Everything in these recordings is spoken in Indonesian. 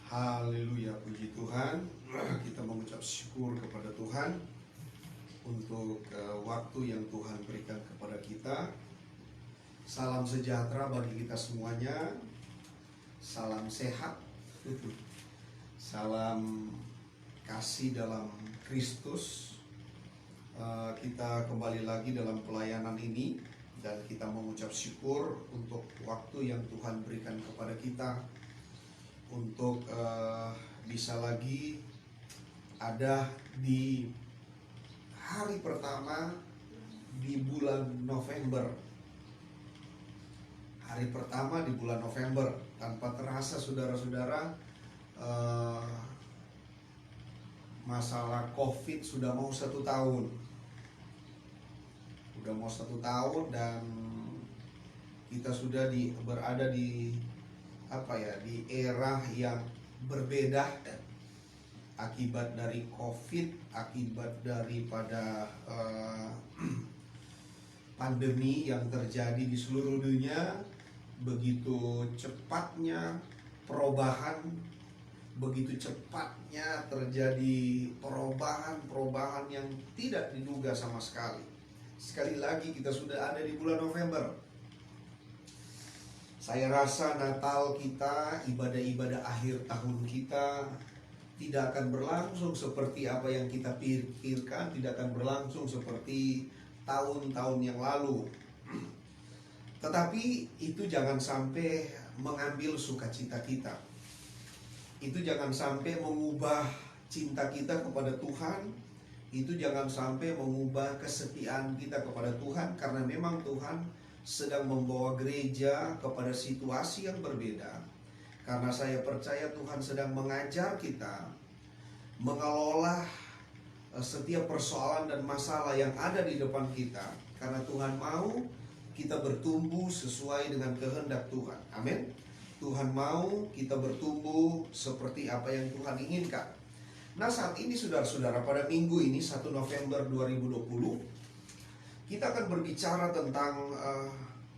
Haleluya, puji Tuhan. Kita mengucap syukur kepada Tuhan untuk waktu yang Tuhan berikan kepada kita. Salam sejahtera bagi kita semuanya. Salam sehat. Salam kasih dalam Kristus. Kita kembali lagi dalam pelayanan ini dan kita mengucap syukur untuk waktu yang Tuhan berikan kepada kita untuk bisa lagi ada di hari pertama di bulan November. Hari pertama di bulan November, tanpa terasa saudara-saudara, masalah COVID sudah mau 1 tahun. Udah mau 1 tahun dan kita sudah berada di di era yang berbeda akibat dari COVID, akibat daripada pandemi yang terjadi di seluruh dunia. Begitu cepatnya perubahan, begitu cepatnya terjadi perubahan yang tidak diduga sama sekali. Sekali lagi kita sudah ada di bulan November. Saya rasa Natal kita, ibadah-ibadah akhir tahun kita tidak akan berlangsung seperti apa yang kita pikirkan, tidak akan berlangsung seperti tahun-tahun yang lalu. Tetapi itu jangan sampai mengambil sukacita kita. Itu jangan sampai mengubah cinta kita kepada Tuhan. Itu jangan sampai mengubah kesetiaan kita kepada Tuhan, karena memang Tuhan sedang membawa gereja kepada situasi yang berbeda. Karena saya percaya Tuhan sedang mengajar kita mengelola setiap persoalan dan masalah yang ada di depan kita. Karena Tuhan mau kita bertumbuh sesuai dengan kehendak Tuhan. Amin. Tuhan mau kita bertumbuh seperti apa yang Tuhan inginkan. Nah, saat ini saudara-saudara, pada minggu ini 1 November 2020 kita akan berbicara tentang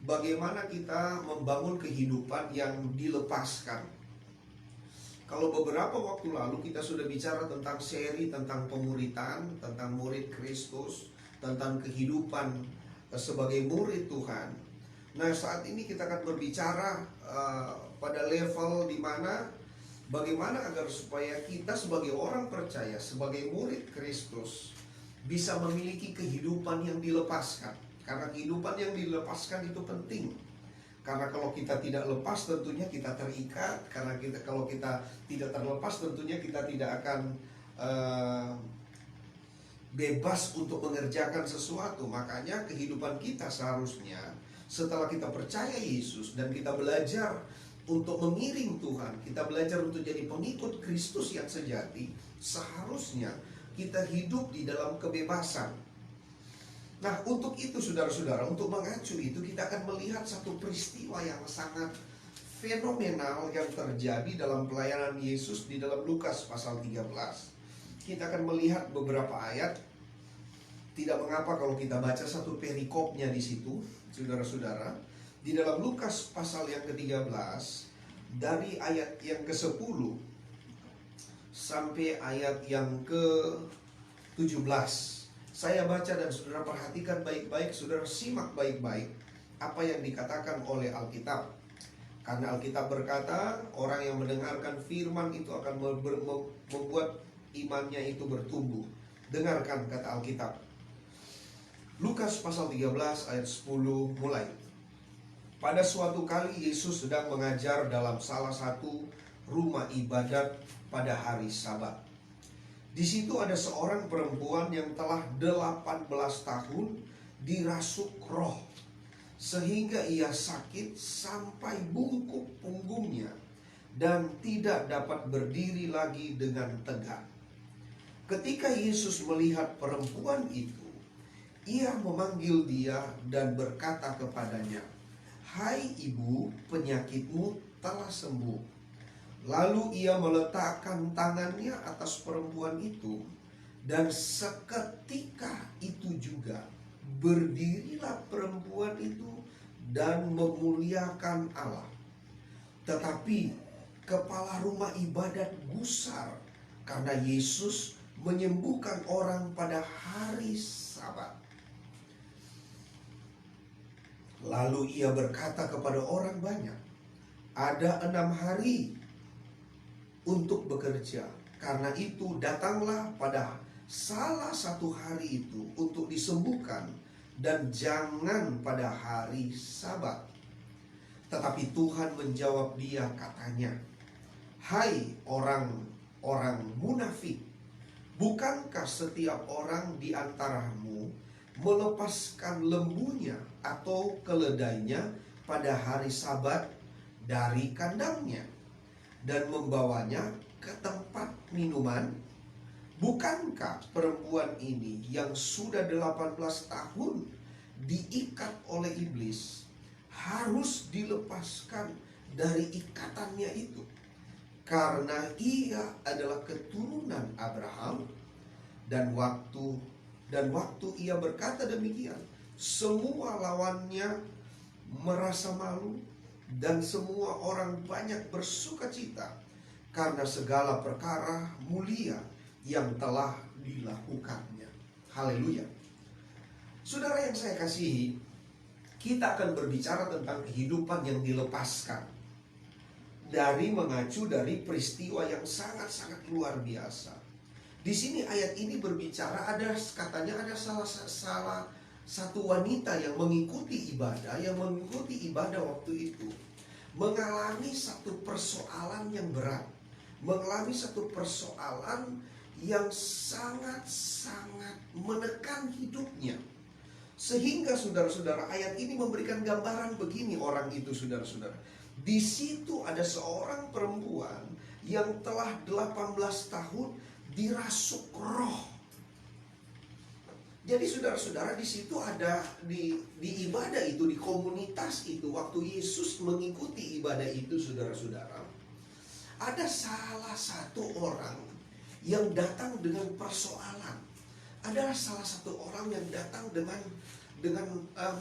bagaimana kita membangun kehidupan yang dilepaskan. Kalau beberapa waktu lalu kita sudah bicara tentang seri tentang pemuritan, tentang murid Kristus, tentang kehidupan sebagai murid Tuhan. Nah, saat ini kita akan berbicara pada level di mana bagaimana agar supaya kita sebagai orang percaya, sebagai murid Kristus bisa memiliki kehidupan yang dilepaskan. Karena kehidupan yang dilepaskan itu penting. Karena kalau kita tidak lepas tentunya kita terikat. Karena kalau kita tidak terlepas tentunya kita tidak akan bebas untuk mengerjakan sesuatu. Makanya kehidupan kita seharusnya setelah kita percaya Yesus dan kita belajar untuk mengiring Tuhan, kita belajar untuk jadi pengikut Kristus yang sejati, seharusnya kita hidup di dalam kebebasan. Nah, untuk itu saudara-saudara, untuk mengacu itu kita akan melihat satu peristiwa yang sangat fenomenal yang terjadi dalam pelayanan Yesus di dalam Lukas pasal 13. Kita akan melihat beberapa ayat. Tidak mengapa kalau kita baca satu perikopnya di situ, saudara-saudara. Di dalam Lukas pasal yang ke-13 dari ayat yang ke-10 sampai ayat yang ke-17. Saya baca dan saudara perhatikan baik-baik, saudara simak baik-baik apa yang dikatakan oleh Alkitab. Karena Alkitab berkata, orang yang mendengarkan firman itu akan membuat imannya itu bertumbuh. Dengarkan kata Alkitab. Lukas pasal 13 ayat 10 mulai. Pada suatu kali Yesus sedang mengajar dalam salah satu rumah ibadat pada hari Sabat. Di situ ada seorang perempuan yang telah 18 tahun dirasuk roh, sehingga ia sakit sampai bungkuk punggungnya dan tidak dapat berdiri lagi dengan tegak. Ketika Yesus melihat perempuan itu, ia memanggil dia dan berkata kepadanya, "Hai ibu, penyakitmu telah sembuh." Lalu ia meletakkan tangannya atas perempuan itu, dan seketika itu juga berdirilah perempuan itu dan memuliakan Allah. Tetapi kepala rumah ibadat gusar karena Yesus menyembuhkan orang pada hari Sabat. Lalu ia berkata kepada orang banyak, ada 6 hari untuk bekerja. Karena itu datanglah pada salah satu hari itu untuk disembuhkan, dan jangan pada hari Sabat. Tetapi Tuhan menjawab dia, katanya, hai orang-orang munafik, bukankah setiap orang di antaramu melepaskan lembunya atau keledainya pada hari Sabat dari kandangnya dan membawanya ke tempat minuman? Bukankah perempuan ini yang sudah 18 tahun diikat oleh iblis harus dilepaskan dari ikatannya itu? Karena ia adalah keturunan Abraham. Dan waktu ia berkata demikian, semua lawannya merasa malu, dan semua orang banyak bersukacita karena segala perkara mulia yang telah dilakukannya. Haleluya. Saudara yang saya kasihi, kita akan berbicara tentang kehidupan yang dilepaskan, dari mengacu dari peristiwa yang sangat-sangat luar biasa. Di sini ayat ini berbicara, katanya ada salah satu wanita yang mengikuti ibadah waktu itu, mengalami satu persoalan yang berat, mengalami satu persoalan yang sangat-sangat menekan hidupnya. Sehingga saudara-saudara, ayat ini memberikan gambaran begini orang itu, saudara-saudara. Di situ ada seorang perempuan yang telah 18 tahun dirasuk roh. Jadi saudara-saudara, di situ ada di ibadah itu, di komunitas itu, waktu Yesus mengikuti ibadah itu, saudara-saudara, ada salah satu orang yang datang dengan persoalan. Ada salah satu orang yang datang dengan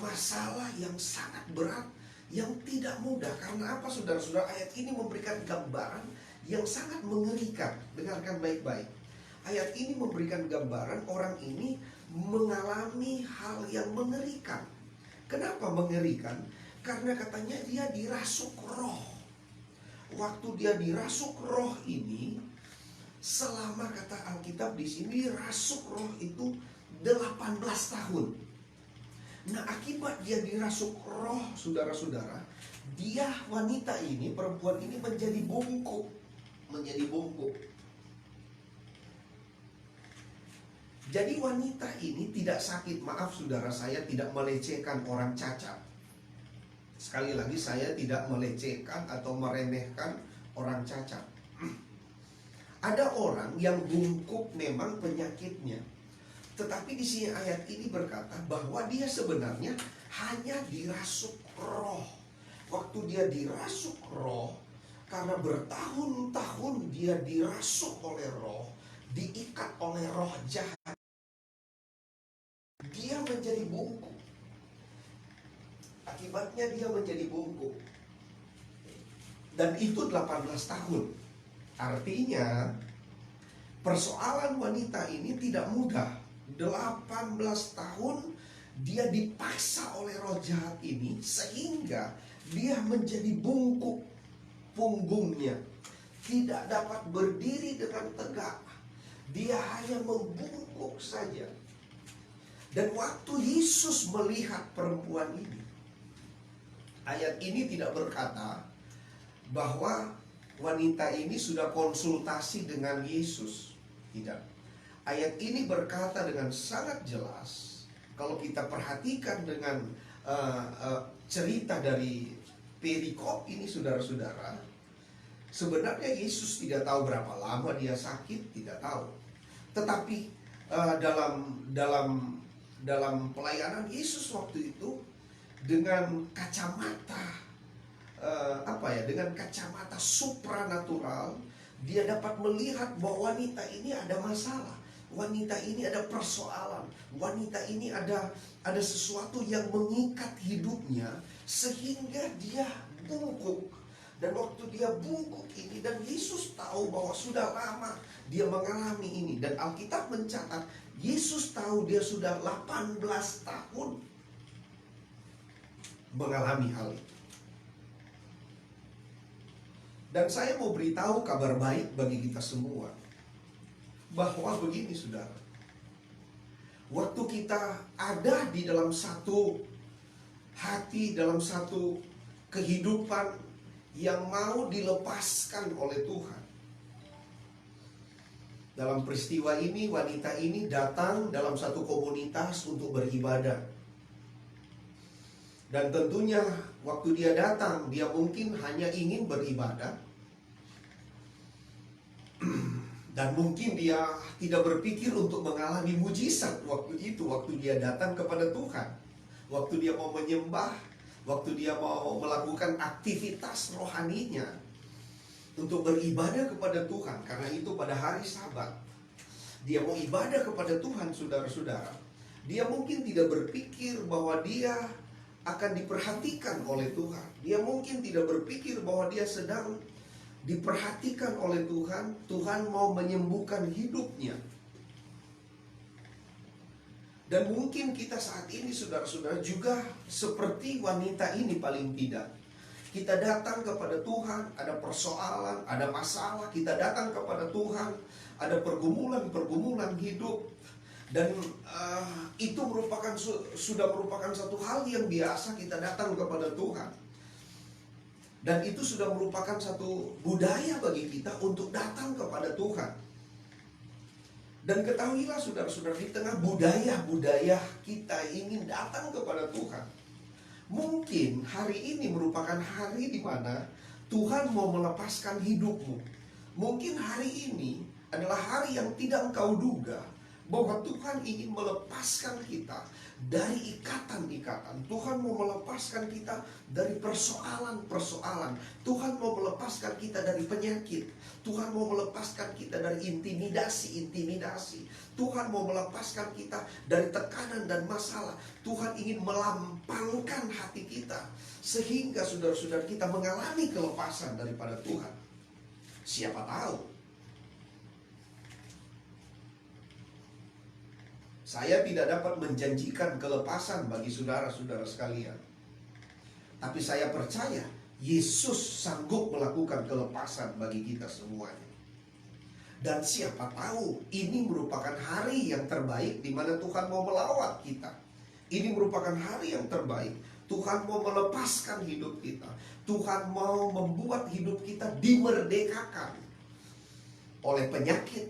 masalah yang sangat berat, yang tidak mudah. Karena apa, saudara-saudara? Ayat ini memberikan gambaran yang sangat mengerikan. Dengarkan baik-baik. Ayat ini memberikan gambaran orang ini mengalami hal yang mengerikan. Kenapa mengerikan? Karena katanya dia dirasuk roh. Waktu dia dirasuk roh ini, selama, kata Alkitab di sini, rasuk roh itu 18 tahun. Nah, akibat dia dirasuk roh, saudara-saudara, dia, wanita ini, perempuan ini menjadi bungkuk. Jadi wanita ini tidak sakit. Maaf saudara, saya tidak melecehkan orang cacat. Sekali lagi, saya tidak melecehkan atau meremehkan orang cacat. Ada orang yang bungkuk memang penyakitnya, tetapi di sini ayat ini berkata bahwa dia sebenarnya hanya dirasuk roh. Waktu dia dirasuk roh, karena bertahun-tahun dia dirasuk oleh roh, diikat oleh roh jahat, dia menjadi bungkuk. Akibatnya dia menjadi bungkuk. Dan itu 18 tahun. Artinya persoalan wanita ini tidak mudah. 18 tahun dia dipaksa oleh roh jahat ini, sehingga dia menjadi bungkuk punggungnya, tidak dapat berdiri dengan tegak. Dia hanya membungkuk saja. Dan waktu Yesus melihat perempuan ini, ayat ini tidak berkata bahwa wanita ini sudah konsultasi dengan Yesus. Tidak. Ayat ini berkata dengan sangat jelas. Kalau kita perhatikan dengan cerita dari perikop ini, saudara-saudara, sebenarnya Yesus tidak tahu berapa lama dia sakit, tidak tahu. Tetapi dalam pelayanan Yesus waktu itu, dengan kacamata dengan kacamata supranatural, dia dapat melihat bahwa wanita ini ada masalah, wanita ini ada persoalan, wanita ini ada sesuatu yang mengikat hidupnya, sehingga dia bungkuk. Dan waktu dia bungkuk ini, dan Yesus tahu bahwa sudah lama dia mengalami ini. Dan Alkitab mencatat, Yesus tahu dia sudah 18 tahun mengalami hal itu. Dan saya mau beritahu kabar baik bagi kita semua, bahwa begini saudara, waktu kita ada di dalam satu hati, dalam satu kehidupan yang mau dilepaskan oleh Tuhan. Dalam peristiwa ini, wanita ini datang dalam satu komunitas untuk beribadah. Dan tentunya waktu dia datang, dia mungkin hanya ingin beribadah. Dan mungkin dia tidak berpikir untuk mengalami mujizat waktu itu, waktu dia datang kepada Tuhan. Waktu dia mau menyembah, waktu dia mau melakukan aktivitas rohaninya untuk beribadah kepada Tuhan. Karena itu pada hari Sabat dia mau ibadah kepada Tuhan, saudara-saudara. Dia mungkin tidak berpikir bahwa dia akan diperhatikan oleh Tuhan. Dia mungkin tidak berpikir bahwa dia sedang diperhatikan oleh Tuhan. Tuhan mau menyembuhkan hidupnya. Dan mungkin kita saat ini, saudara-saudara, juga seperti wanita ini paling tidak. Kita datang kepada Tuhan, ada persoalan, ada masalah, kita datang kepada Tuhan, ada pergumulan-pergumulan hidup. Dan itu sudah merupakan satu hal yang biasa, kita datang kepada Tuhan. Dan itu sudah merupakan satu budaya bagi kita untuk datang kepada Tuhan. Dan ketahuilah saudara-saudara, di tengah budaya-budaya kita ingin datang kepada Tuhan, mungkin hari ini merupakan hari di mana Tuhan mau melepaskan hidupmu. Mungkin hari ini adalah hari yang tidak engkau duga, bahwa Tuhan ingin melepaskan kita dari ikatan-ikatan. Tuhan mau melepaskan kita dari persoalan-persoalan. Tuhan mau melepaskan kita dari penyakit. Tuhan mau melepaskan kita dari intimidasi-intimidasi. Tuhan mau melepaskan kita dari tekanan dan masalah. Tuhan ingin melampangkan hati kita, sehingga saudara-saudara kita mengalami kelepasan daripada Tuhan. Siapa tahu, saya tidak dapat menjanjikan kelepasan bagi saudara-saudara sekalian, tapi saya percaya Yesus sanggup melakukan kelepasan bagi kita semuanya. Dan siapa tahu ini merupakan hari yang terbaik di mana Tuhan mau melawat kita. Ini merupakan hari yang terbaik. Tuhan mau melepaskan hidup kita. Tuhan mau membuat hidup kita dimerdekakan oleh penyakit,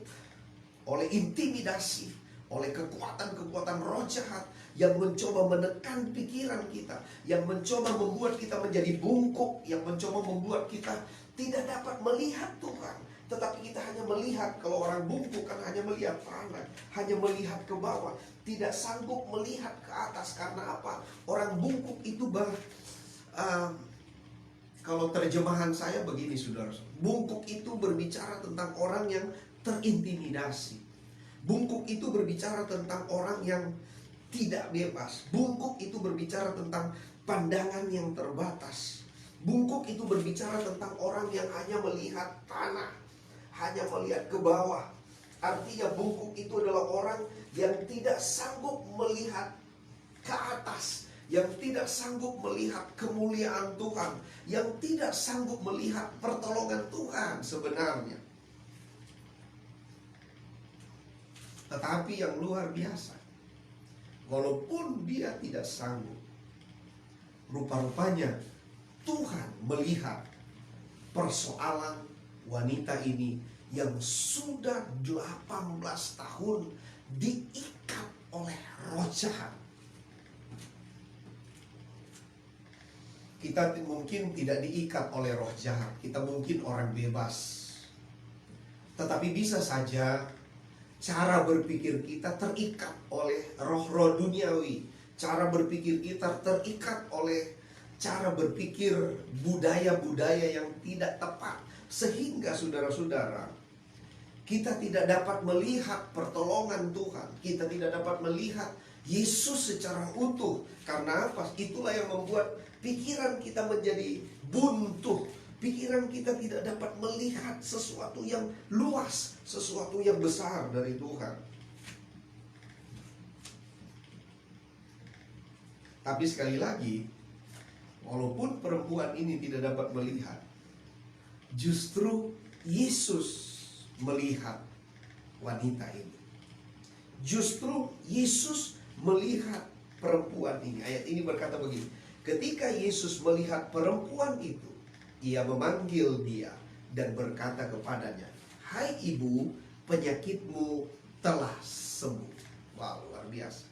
oleh intimidasi, oleh kekuatan-kekuatan roh jahat yang mencoba menekan pikiran kita, yang mencoba membuat kita menjadi bungkuk, yang mencoba membuat kita tidak dapat melihat Tuhan. Tetapi kita hanya melihat, kalau orang bungkuk kan hanya melihat tanah, hanya melihat ke bawah, tidak sanggup melihat ke atas. Karena apa? Orang bungkuk itu kalau terjemahan saya begini, saudara, bungkuk itu berbicara tentang orang yang terintimidasi. Bungkuk itu berbicara tentang orang yang tidak bebas. Bungkuk itu berbicara tentang pandangan yang terbatas. Bungkuk itu berbicara tentang orang yang hanya melihat tanah, hanya melihat ke bawah. Artinya bungkuk itu adalah orang yang tidak sanggup melihat ke atas, yang tidak sanggup melihat kemuliaan Tuhan, yang tidak sanggup melihat pertolongan Tuhan sebenarnya. Tetapi yang luar biasa, walaupun dia tidak sanggup, rupa-rupanya Tuhan melihat persoalan wanita ini yang sudah 18 tahun diikat oleh roh jahat. Kita mungkin tidak diikat oleh roh jahat, kita mungkin orang bebas. Tetapi bisa saja cara berpikir kita terikat oleh roh-roh duniawi. Cara berpikir kita terikat oleh cara berpikir budaya-budaya yang tidak tepat. Sehingga saudara-saudara, kita tidak dapat melihat pertolongan Tuhan. Kita tidak dapat melihat Yesus secara utuh. Karena apa? Itulah yang membuat pikiran kita menjadi buntu. Pikiran kita tidak dapat melihat sesuatu yang luas, sesuatu yang besar dari Tuhan. Tapi sekali lagi, walaupun perempuan ini tidak dapat melihat, justru Yesus melihat wanita ini. Justru Yesus melihat perempuan ini. Ayat ini berkata begini, ketika Yesus melihat perempuan itu, ia memanggil dia dan berkata kepadanya, "Hai ibu, penyakitmu telah sembuh." Wow, luar biasa.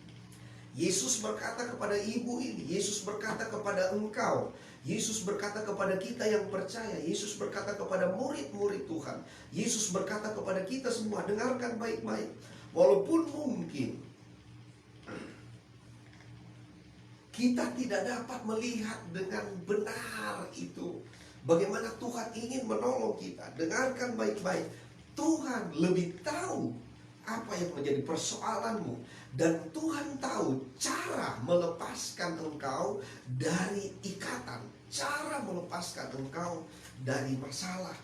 Yesus berkata kepada ibu ini, Yesus berkata kepada engkau, Yesus berkata kepada kita yang percaya, Yesus berkata kepada murid-murid Tuhan, Yesus berkata kepada kita semua, dengarkan baik-baik. Walaupun mungkin kita tidak dapat melihat dengan benar itu, bagaimana Tuhan ingin menolong kita, dengarkan baik-baik. Tuhan lebih tahu apa yang menjadi persoalanmu, dan Tuhan tahu cara melepaskan engkau dari ikatan, cara melepaskan engkau dari masalah.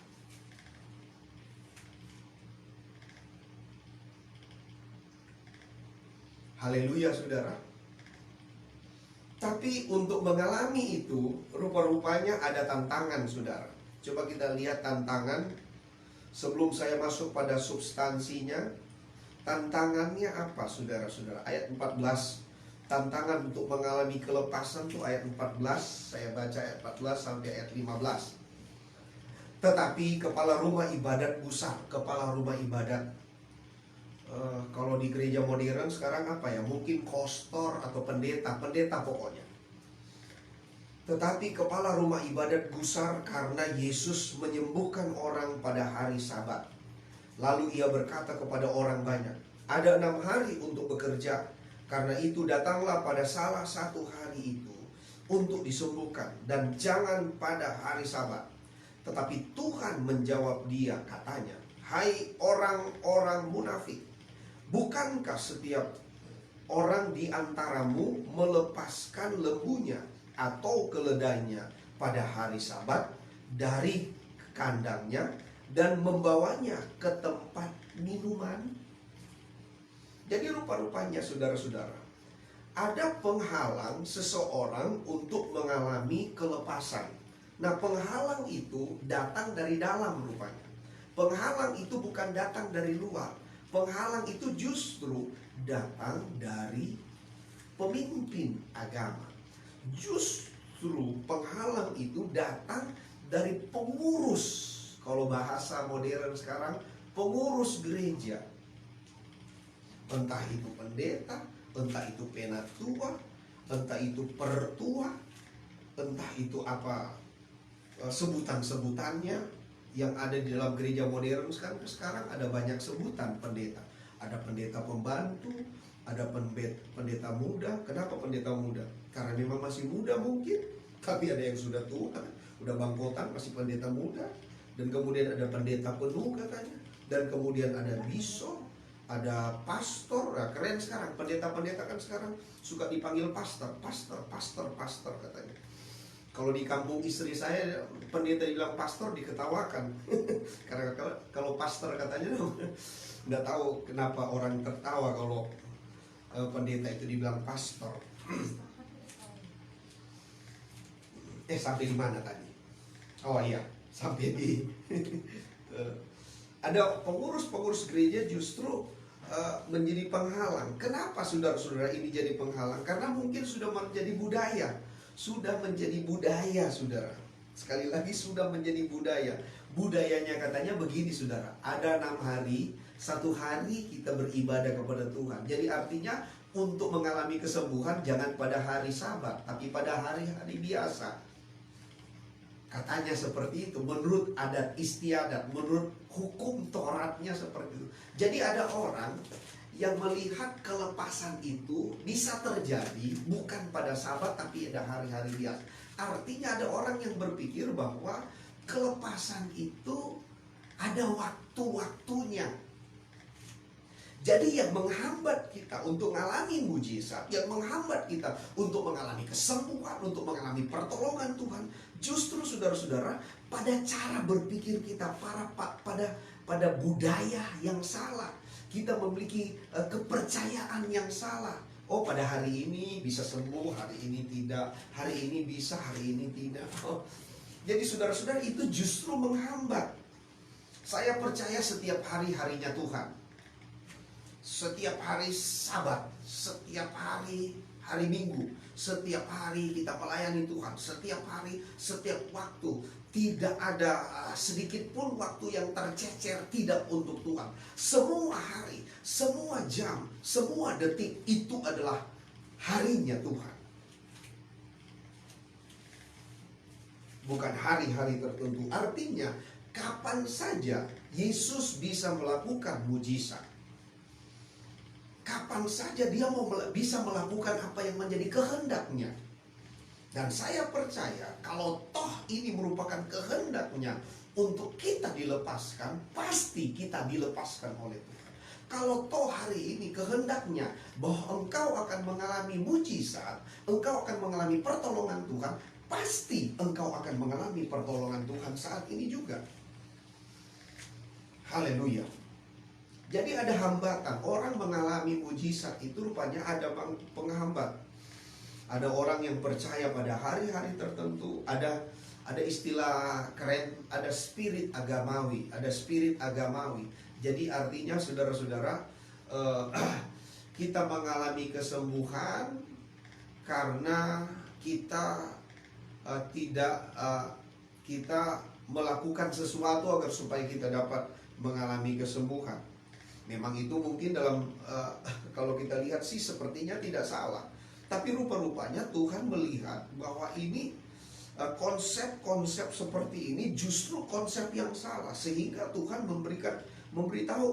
Haleluya, saudara. Tapi untuk mengalami itu, rupa-rupanya ada tantangan, saudara. Coba kita lihat tantangan sebelum saya masuk pada substansinya. Tantangannya apa, saudara-saudara? Ayat 14. Tantangan untuk mengalami kelepasan itu ayat 14. Saya baca ayat 14 sampai ayat 15. Tetapi kepala rumah ibadat gusar. Kepala rumah ibadat, kalau di gereja modern sekarang apa ya? Mungkin kostor atau pendeta pokoknya. Tetapi kepala rumah ibadat gusar karena Yesus menyembuhkan orang pada hari Sabat. Lalu ia berkata kepada orang banyak, ada 6 hari untuk bekerja. Karena itu datanglah pada salah satu hari itu untuk disembuhkan, dan jangan pada hari Sabat. Tetapi Tuhan menjawab dia, katanya, hai orang-orang munafik, bukankah setiap orang di antaramu melepaskan lembunya atau keledainya pada hari Sabat dari kandangnya dan membawanya ke tempat minuman? Jadi rupa-rupanya, saudara-saudara, ada penghalang seseorang untuk mengalami kelepasan. Nah, penghalang itu datang dari dalam rupanya. Penghalang itu bukan datang dari luar. Penghalang itu justru datang dari pemimpin agama. Justru penghalang itu datang dari pengurus. Kalau bahasa modern sekarang, pengurus gereja. Entah itu pendeta, entah itu penatua, entah itu pertua, entah itu apa sebutan-sebutannya yang ada di dalam gereja modern sekarang ada banyak sebutan pendeta. Ada pendeta pembantu, ada pendeta muda. Kenapa pendeta muda? Karena memang masih muda mungkin, tapi ada yang sudah tua, udah bangkotan, masih pendeta muda. Dan kemudian ada pendeta penuh katanya. Dan kemudian ada bishop, ada pastor. Nah, keren sekarang, pendeta-pendeta kan sekarang suka dipanggil pastor katanya. Kalau di kampung istri saya, pendeta dibilang pastor diketawakan. Karena kalau pastor katanya, nggak tahu kenapa orang tertawa kalau pendeta itu dibilang pastor. Sampai di mana tadi? Oh iya, sampai di ada pengurus gereja justru menjadi penghalang. Kenapa saudara-saudara ini jadi penghalang? Karena mungkin sudah menjadi budaya. Sudah menjadi budaya, saudara. Sekali lagi, sudah menjadi budaya. Budayanya katanya begini, saudara. Ada 6 hari, 1 hari kita beribadah kepada Tuhan. Jadi artinya untuk mengalami kesembuhan jangan pada hari Sabat, tapi pada hari-hari biasa. Katanya seperti itu, menurut adat istiadat, menurut hukum Tauratnya seperti itu. Jadi ada orang yang melihat kelepasan itu bisa terjadi bukan pada Sabat, tapi ada hari-hari biasa. Artinya ada orang yang berpikir bahwa kelepasan itu ada waktu-waktunya. Jadi yang menghambat kita untuk mengalami mujizat, yang menghambat kita untuk mengalami kesembuhan, untuk mengalami pertolongan Tuhan, justru saudara-saudara, pada cara berpikir kita, pada budaya yang salah. Kita memiliki kepercayaan yang salah. Oh, pada hari ini bisa sembuh, hari ini tidak. Hari ini bisa, hari ini tidak. Oh. Jadi saudara-saudara, itu justru menghambat. Saya percaya setiap hari harinya Tuhan. Setiap hari Sabat, setiap hari Minggu, setiap hari kita melayani Tuhan, setiap hari, setiap waktu. Tidak ada sedikit pun waktu yang tercecer tidak untuk Tuhan. Semua hari, semua jam, semua detik itu adalah harinya Tuhan. Bukan hari-hari tertentu. Artinya kapan saja Yesus bisa melakukan mujizat. Kapan saja dia bisa melakukan apa yang menjadi kehendaknya. Dan saya percaya kalau toh ini merupakan kehendaknya untuk kita dilepaskan, pasti kita dilepaskan oleh Tuhan. Kalau toh hari ini kehendaknya bahwa engkau akan mengalami mujizat, engkau akan mengalami pertolongan Tuhan, pasti engkau akan mengalami pertolongan Tuhan saat ini juga. Haleluya. Jadi ada hambatan. Orang mengalami mujizat itu rupanya ada penghambat. Ada orang yang percaya pada hari-hari tertentu. Ada istilah keren, ada spirit agamawi. Ada spirit agamawi. Jadi artinya saudara-saudara, kita mengalami kesembuhan karena kita kita melakukan sesuatu agar supaya kita dapat mengalami kesembuhan. Memang itu mungkin dalam kalau kita lihat sih sepertinya tidak salah. Tapi rupa-rupanya Tuhan melihat bahwa ini konsep-konsep seperti ini justru konsep yang salah. Sehingga Tuhan memberitahu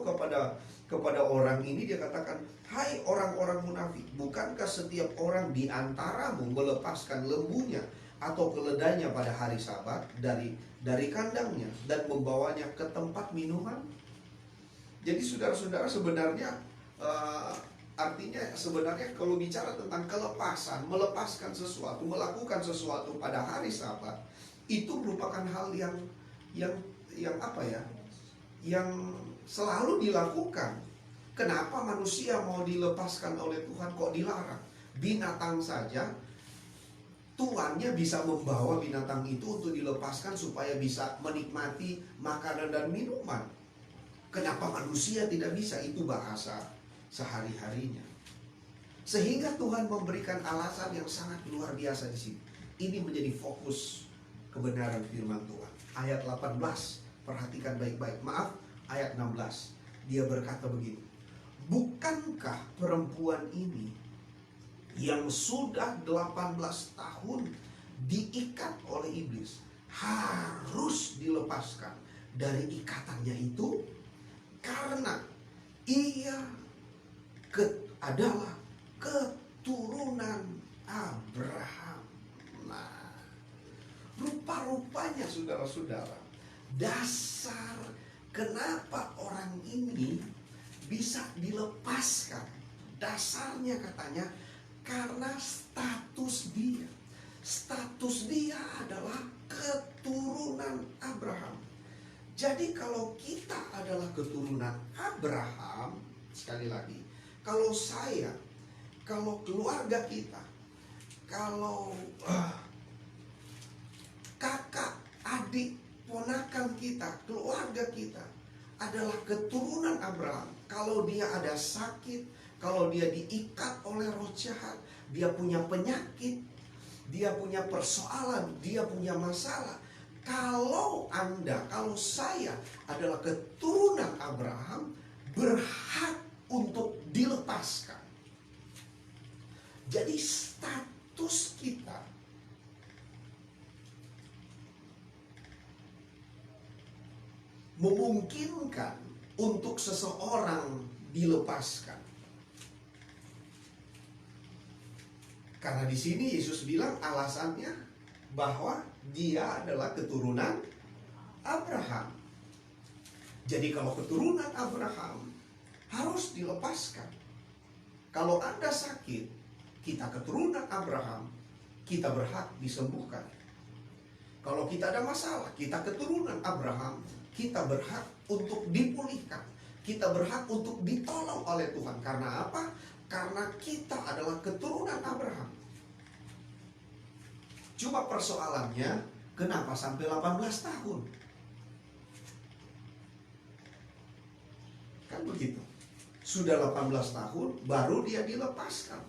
kepada orang ini, dia katakan, hai orang-orang munafik, bukankah setiap orang di antaramu melepaskan lembunya atau keledainya pada hari Sabat dari kandangnya dan membawanya ke tempat minuman? Jadi saudara-saudara, sebenarnya artinya sebenarnya kalau bicara tentang kelepasan, melepaskan sesuatu, melakukan sesuatu pada hari Sabat, itu merupakan hal yang apa ya? Yang selalu dilakukan. Kenapa manusia mau dilepaskan oleh Tuhan kok dilarang? Binatang saja tuannya bisa membawa binatang itu untuk dilepaskan supaya bisa menikmati makanan dan minuman. Kenapa manusia tidak bisa? Itu bahasa sehari-harinya. Sehingga Tuhan memberikan alasan yang sangat luar biasa di sini. Ini menjadi fokus kebenaran firman Tuhan. Ayat 18, perhatikan baik-baik. Maaf, ayat 16. Dia berkata begini, bukankah perempuan ini yang sudah 18 tahun diikat oleh iblis harus dilepaskan dari ikatannya itu? Karena ia adalah keturunan Abraham. Nah, rupa-rupanya saudara-saudara, dasar kenapa orang ini bisa dilepaskan, dasarnya katanya karena status dia adalah keturunan Abraham. Jadi kalau kita adalah keturunan Abraham, sekali lagi, kalau saya, kalau keluarga kita, kalau kakak, adik, ponakan kita, keluarga kita adalah keturunan Abraham. Kalau dia ada sakit, kalau dia diikat oleh roh jahat, dia punya penyakit, dia punya persoalan, dia punya masalah. Kalau Anda, kalau saya adalah keturunan Abraham, berhak untuk dilepaskan. Jadi status kita memungkinkan untuk seseorang dilepaskan. Karena di sini Yesus bilang alasannya bahwa dia adalah keturunan Abraham. Jadi kalau keturunan Abraham, harus dilepaskan. Kalau Anda sakit, kita keturunan Abraham, kita berhak disembuhkan. Kalau kita ada masalah, kita keturunan Abraham, kita berhak untuk dipulihkan. Kita berhak untuk ditolong oleh Tuhan. Karena apa? Karena kita adalah keturunan Abraham. Cuma persoalannya, kenapa sampai 18 tahun? Kan begitu. Sudah 18 tahun, baru dia dilepaskan.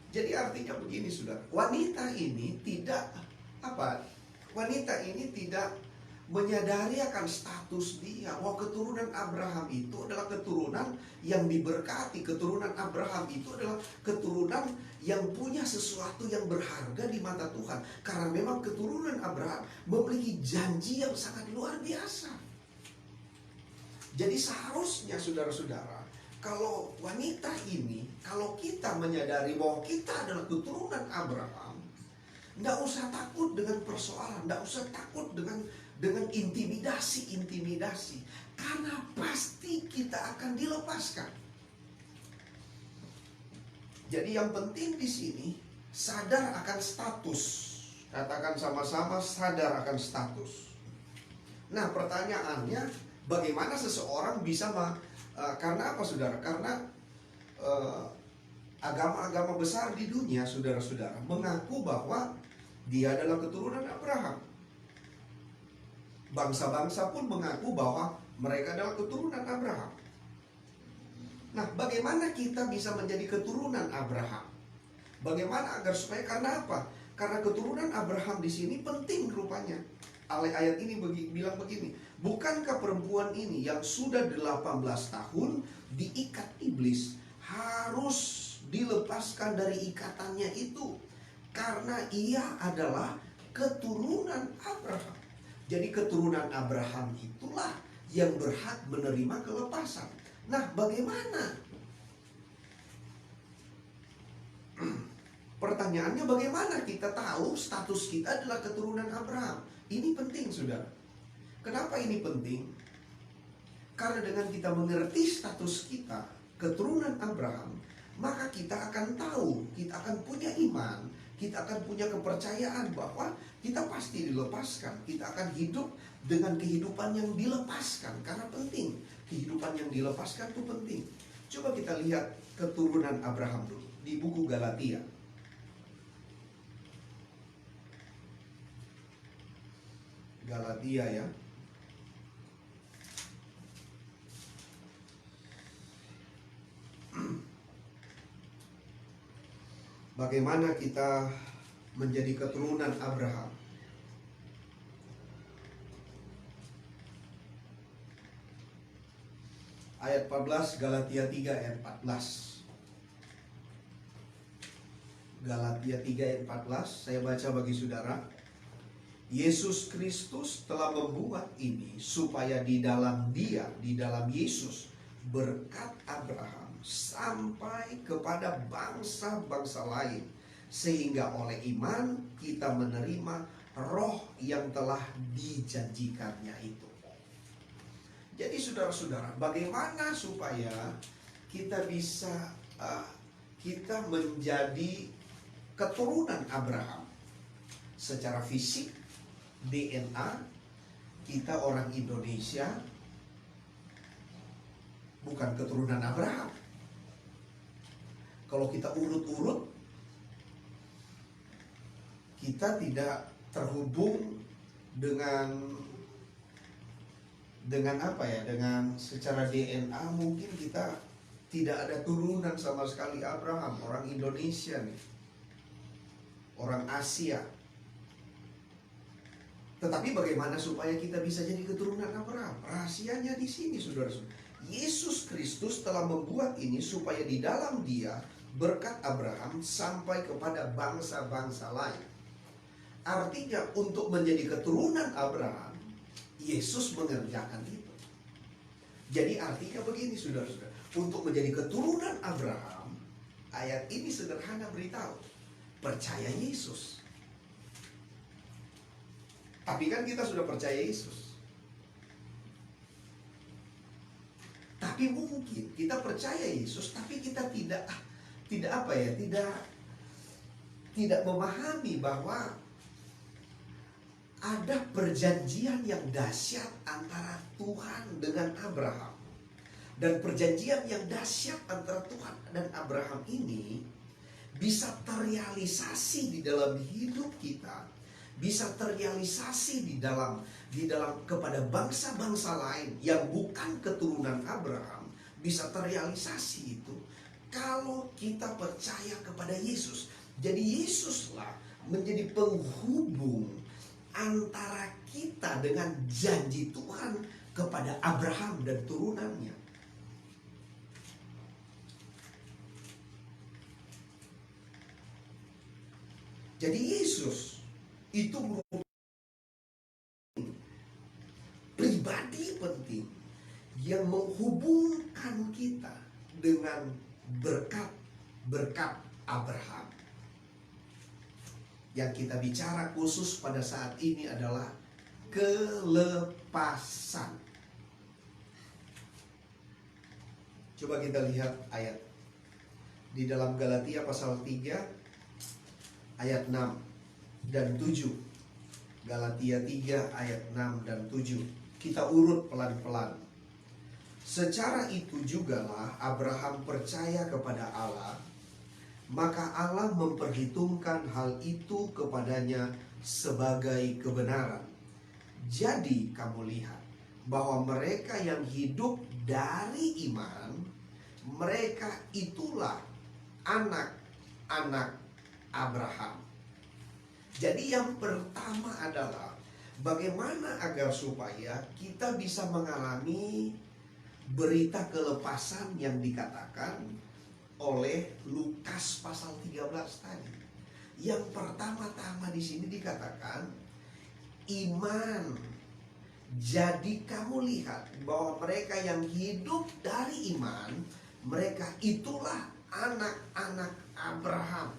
Jadi artinya begini, saudara. Wanita ini tidak menyadari akan status dia. Wah, keturunan Abraham itu adalah keturunan yang diberkati. Keturunan Abraham itu adalah keturunan yang punya sesuatu yang berharga di mata Tuhan. Karena memang keturunan Abraham memiliki janji yang sangat luar biasa. Jadi seharusnya saudara-saudara, kalau wanita ini, kalau kita menyadari bahwa kita adalah keturunan Abraham, nggak usah takut dengan persoalan, nggak usah takut dengan intimidasi, karena pasti kita akan dilepaskan. Jadi yang penting di sini sadar akan status. Katakan sama-sama, sadar akan status. Nah, pertanyaannya, bagaimana seseorang bisa karena apa, saudara? Karena agama-agama besar di dunia, saudara-saudara, mengaku bahwa dia adalah keturunan Abraham. Bangsa-bangsa pun mengaku bahwa mereka adalah keturunan Abraham. Nah, bagaimana kita bisa menjadi keturunan Abraham? Bagaimana agar supaya, karena apa? Karena keturunan Abraham di sini penting rupanya. Ayat ini bilang begini, bukankah perempuan ini yang sudah 18 tahun diikat iblis harus dilepaskan dari ikatannya itu? Karena ia adalah keturunan Abraham. Jadi keturunan Abraham itulah yang berhak menerima kelepasan. Nah, bagaimana? Pertanyaannya, bagaimana kita tahu status kita adalah keturunan Abraham? Ini penting, saudara. Kenapa ini penting? Karena dengan kita mengerti status kita, keturunan Abraham, maka kita akan tahu, kita akan punya iman, kita akan punya kepercayaan bahwa kita pasti dilepaskan. Kita akan hidup dengan kehidupan yang dilepaskan. Karena penting, kehidupan yang dilepaskan itu penting. Coba kita lihat keturunan Abraham dulu di buku Galatia. Galatia ya. Bagaimana kita menjadi keturunan Abraham? Ayat 14, Galatia 3 ayat 14. Galatia 3 ayat 14, saya baca bagi saudara. Yesus Kristus telah membuat ini supaya di dalam Dia, di dalam Yesus, berkat Abraham sampai kepada bangsa-bangsa lain, sehingga oleh iman kita menerima roh yang telah dijanjikannya itu. Jadi saudara-saudara, bagaimana supaya kita bisa kita menjadi keturunan Abraham? Secara fisik, DNA kita orang Indonesia bukan keturunan Abraham. Kalau kita urut-urut, kita tidak terhubung dengan apa ya? Dengan secara DNA mungkin kita tidak ada turunan sama sekali Abraham, orang Indonesia nih. Orang Asia. Tetapi bagaimana supaya kita bisa jadi keturunan Abraham? Rahasianya di sini, saudara-saudara. Yesus Kristus telah membuat ini supaya di dalam Dia berkat Abraham sampai kepada bangsa-bangsa lain. Artinya untuk menjadi keturunan Abraham, Yesus mengerjakan itu. Jadi artinya begini, saudara-saudara. Untuk menjadi keturunan Abraham, ayat ini sederhana beritahu, percaya Yesus. Tapi kan kita sudah percaya Yesus. Tapi mungkin kita percaya Yesus, tapi kita tidak apa ya, tidak memahami bahwa ada perjanjian yang dahsyat antara Tuhan dengan Abraham. Dan perjanjian yang dahsyat antara Tuhan dan Abraham ini bisa terrealisasi di dalam hidup kita, bisa terrealisasi di dalam kepada bangsa-bangsa lain yang bukan keturunan Abraham, bisa terrealisasi itu kalau kita percaya kepada Yesus. Jadi Yesuslah menjadi penghubung antara kita dengan janji Tuhan kepada Abraham dan turunannya. Jadi Yesus itu merupakan pribadi penting yang menghubungkan kita dengan berkat Abraham. Yang kita bicara khusus pada saat ini adalah kelepasan. Coba kita lihat ayat di dalam Galatia pasal 3 ayat 6 dan 7. Galatia 3 ayat 6 dan 7. Kita urut pelan-pelan. Secara itu jugalah Abraham percaya kepada Allah, maka Allah memperhitungkan hal itu kepadanya sebagai kebenaran. Jadi kamu lihat bahwa mereka yang hidup dari iman, mereka itulah anak-anak Abraham. Jadi yang pertama adalah bagaimana agar supaya kita bisa mengalami berita kelepasan yang dikatakan oleh Lukas pasal 13 tadi. Yang pertama-tama di sini dikatakan iman. Jadi kamu lihat bahwa mereka yang hidup dari iman, mereka itulah anak-anak Abraham.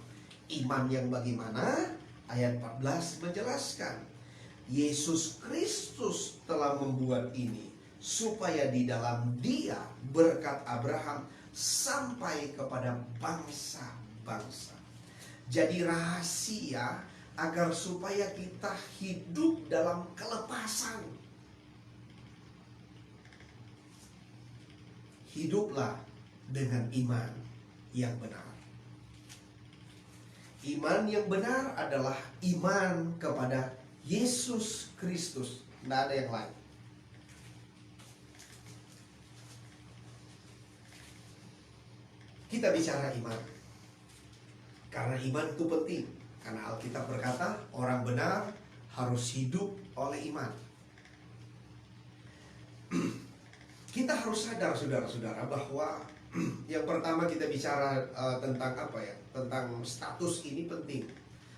Iman yang bagaimana? Ayat 14 menjelaskan Yesus Kristus telah membuat ini supaya di dalam Dia berkat Abraham sampai kepada bangsa-bangsa. Jadi rahasia agar supaya kita hidup dalam kelepasan. Hiduplah dengan iman yang benar. Iman yang benar adalah iman kepada Yesus Kristus. Tidak ada yang lain. Kita bicara iman. Karena iman itu penting. Karena Alkitab berkata orang benar harus hidup oleh iman. Kita harus sadar saudara-saudara bahwa yang pertama kita bicara tentang apa ya? Tentang status ini penting.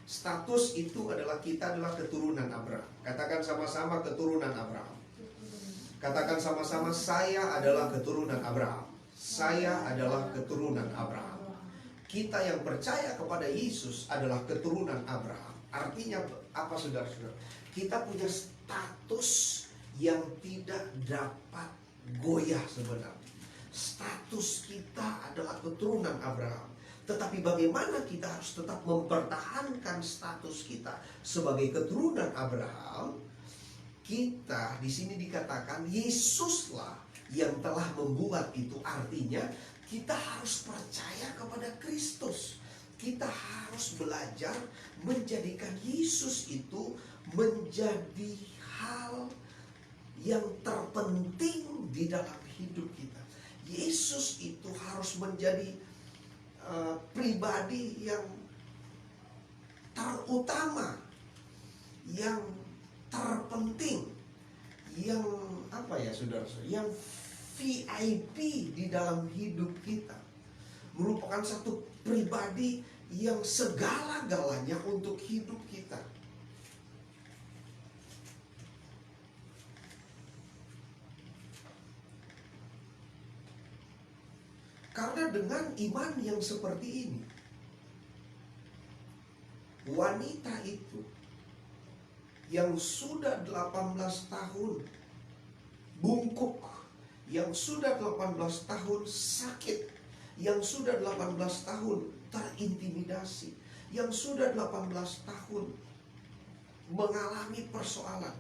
Status itu adalah kita adalah keturunan Abraham. Katakan sama-sama keturunan Abraham. Katakan sama-sama saya adalah keturunan Abraham. Saya adalah keturunan Abraham. Kita yang percaya kepada Yesus adalah keturunan Abraham. Artinya apa saudara-saudara? Kita punya status yang tidak dapat goyah sebenarnya. Status kita adalah keturunan Abraham. Tetapi bagaimana kita harus tetap mempertahankan status kita sebagai keturunan Abraham? Kita di sini dikatakan Yesuslah yang telah membuat itu. Artinya kita harus percaya kepada Kristus. Kita harus belajar menjadikan Yesus itu menjadi hal yang terpenting di dalam hidup kita. Yesus itu harus menjadi pribadi yang terutama, yang terpenting, yang apa ya saudara-saudara, yang VIP di dalam hidup kita. Merupakan satu pribadi yang segala-galanya untuk hidup kita. Karena dengan iman yang seperti ini, wanita itu yang sudah 18 tahun bungkuk, yang sudah 18 tahun sakit, yang sudah 18 tahun terintimidasi, yang sudah 18 tahun mengalami persoalan.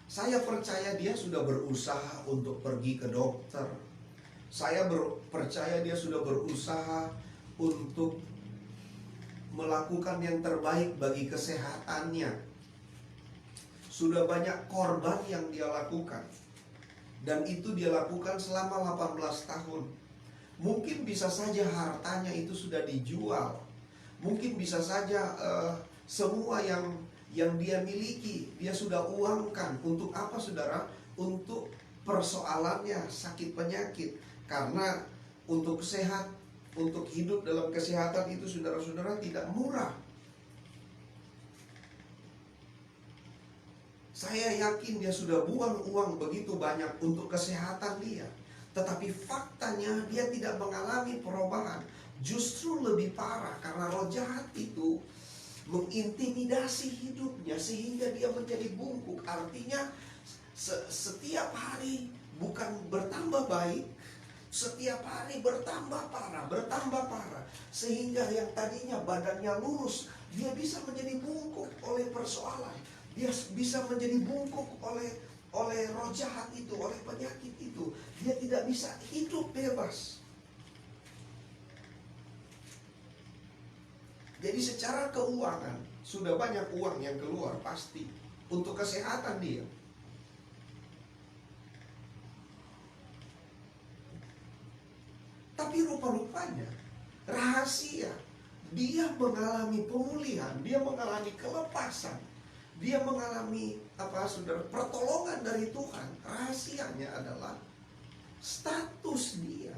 Saya percaya dia sudah berusaha untuk pergi ke dokter. Saya percaya dia sudah berusaha untuk melakukan yang terbaik bagi kesehatannya. Sudah banyak korban yang dia lakukan. Dan itu dia lakukan selama 18 tahun. Mungkin bisa saja hartanya itu sudah dijual. Mungkin bisa saja semua yang dia miliki dia sudah uangkan. Untuk apa, saudara? Untuk persoalannya, sakit penyakit. Karena untuk sehat, untuk hidup dalam kesehatan itu, saudara-saudara, tidak murah. Saya yakin dia sudah buang uang begitu banyak untuk kesehatan dia. Tetapi faktanya dia tidak mengalami perubahan. Justru lebih parah karena roh jahat itu mengintimidasi hidupnya sehingga dia menjadi bungkuk. Artinya setiap hari bukan bertambah baik, setiap hari bertambah parah. Sehingga yang tadinya badannya lurus, dia bisa menjadi bungkuk oleh persoalan. Dia bisa menjadi bungkuk oleh roh jahat itu, oleh penyakit itu. Dia tidak bisa hidup bebas. Jadi secara keuangan sudah banyak uang yang keluar pasti untuk kesehatan dia. Tapi rupa-rupanya rahasia dia mengalami pemulihan, dia mengalami kelepasan, dia mengalami saudara, pertolongan dari Tuhan. Rahasianya adalah status dia.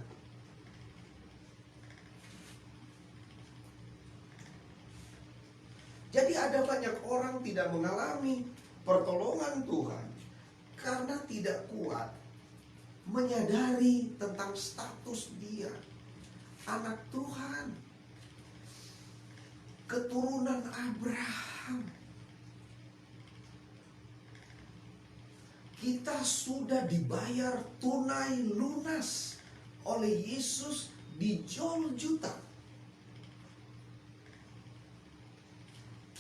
Jadi ada banyak orang tidak mengalami pertolongan Tuhan karena tidak kuat menyadari tentang status dia anak Tuhan, keturunan Abraham. Kita sudah dibayar tunai lunas oleh Yesus di Golgota.